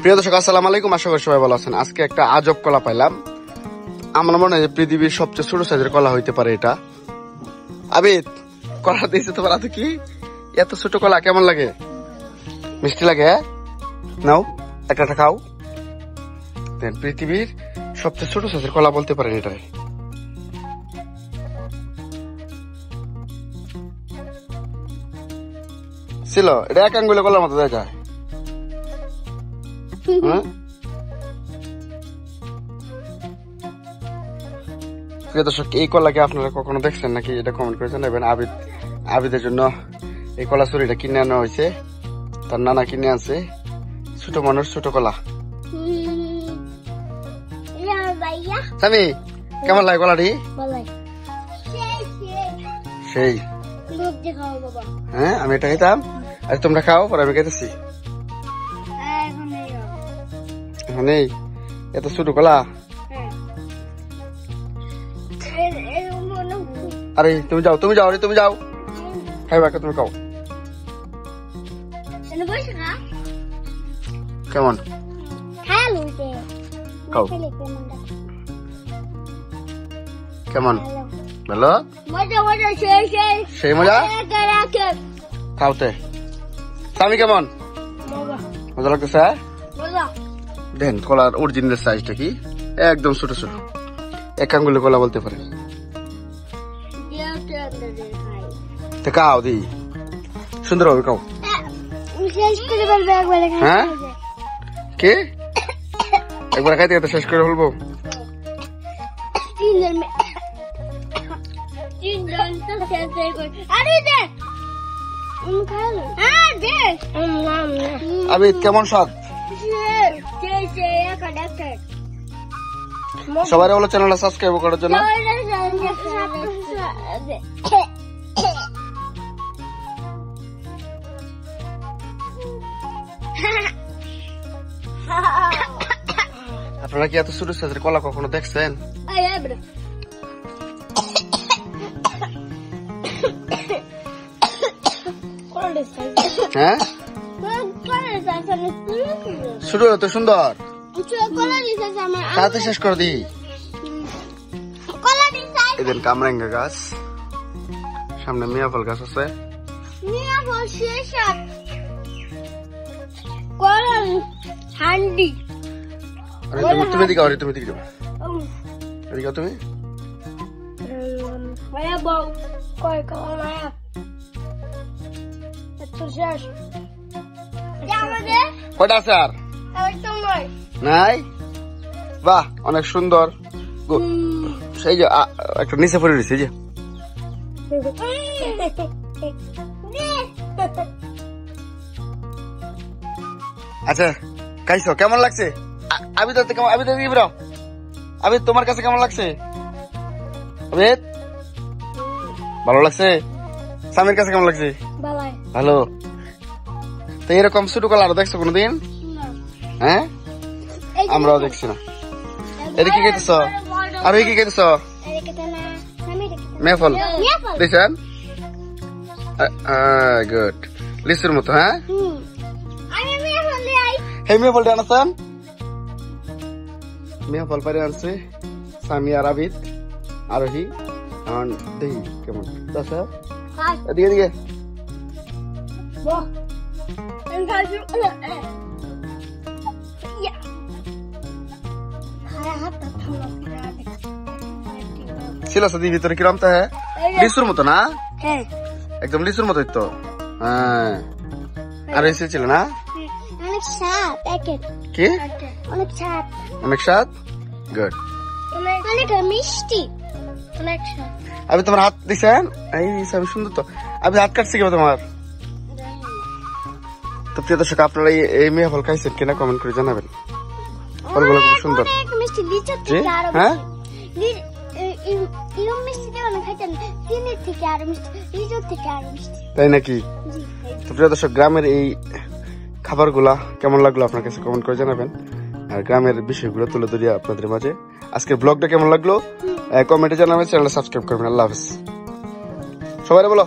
প্রিয় দর্শক আসসালামু আলাইকুম, আশা করি সবাই ভালো আছেন। আজকে একটা আজব কলা পাইলাম। আমার মনে হয় পৃথিবীর সবচেয়ে ছোট সাইজের কলা হইতে পারে এটা। আবিদ, কলা দিয়েছে তোমার হাতে কি? এত ছোট কলা কেমন লাগে? মিষ্টি লাগে? নাও একটা খাও। পৃথিবীর সবচেয়ে ছোট সাইজের কলা বলতে পারেন এটা। ছিল এটা এক আঙ্গুলে কলার মতো দেখা যায়। প্রিয় দর্শক, এই কলাকে আপনারা কখনো দেখছেন নাকি এটা কমেন্ট করে জানাবেন। আবিদের জন্য এই কলা চুরিটা কিনে আনা হয়েছে, তার নানা কিনে আনছে। ছোট মানুষ ছোট কলা। স্বামী কেমন লাগে কলাটি? সেই হ্যাঁ, আমি এটা খাইতাম আর তোমরা খাও, পরে আমি খাইতেছি। নেই এত ছোট কলা। আরে তুমি যাও তুমি যাও খাইবা, তুমি খাও। কেমন খাও? কেমন? ভালো? সেই মজা খাওতে। স্বামী কেমন? মজা লাগতেছে? দেন কলার অরিজিনাল সাইজটা কি একদম ছোট ছোট, এক আঙ্গুলে কলা বলতে পারে। খাও দি সুন্দর হবে, খাও। হ্যাঁ কে একবার খাইতে খাইতে শেষ করে বলবো? আবিদ কেমন স্বাদ? সবাই বলো চ্যানেলটা সাবস্ক্রাইব করার জন্য। আপনারা কি এত ছোট সাইজের কলা কখনো দেখছেন? হ্যাঁ ছোট এত সুন্দর সাথে শেষ করে দিই। এদের কামরাঙ্গা গাছ, সামনে মিয়া ফল গাছ আছে। তুমি দিকে তুমি দিকে যাবো, এদিকে তুমি। কয়টা আছে আর নাই? বাহ অনেক সুন্দর। সেই যে একটা নিচে পড়ে রয়েছে যে। আচ্ছা খাইছো, কেমন লাগছে? আবিদ তোমার কাছে কেমন লাগছে? আবিদ ভালো লাগছে? স্বামীর কাছে কেমন লাগছে? ভালো। তো এরকম ছোট কলা আরো দেখছো কোনোদিন? হ্যাঁ আমরাও দেখছি না। এদিকে কি খাইতেছ? আর কি খাইতেছ? মেফল দিছেন? গুড, লিচুর মতো। হ্যাঁ মেফল আনছেন, মেফল পারে আনছে স্বামী আর আবিদ আরোহী। দেখি কেমন এদিকে এদিকে। শিলাসদি ভিতরে কিরম তা? হ্যাঁ লিচুর মতো না? একদম লিচুর মতোই তো। হ্যাঁ আর এসে ছিল না? কি অনেক স্বাদ। গুড, মিষ্টি। আমি তোমার হাত দিছেন, এই সুন্দর তো। আমি হাত কাটছি কেউ তোমার? তো প্রিয় দর্শক, আপনারা এই মেয়ে ফল খাইছেন কিনা কমেন্ট করে জানাবেন। ফলগুলো খুব সুন্দর। হ্যাঁ তাই নাকি? তো প্রিয় দর্শক, গ্রামের এই খাবারগুলা কেমন লাগলো আপনার কাছে কমেন্ট করে জানাবেন। আর গ্রামের বিষয়গুলো তুলে ধরি আপনাদের মাঝে। আজকের ব্লগটা কেমন লাগলো কমেন্টে জানাবেন, চ্যানেলটা সাবস্ক্রাইব করবেন। আল্লাহ হাফেজ, সবাই বলো।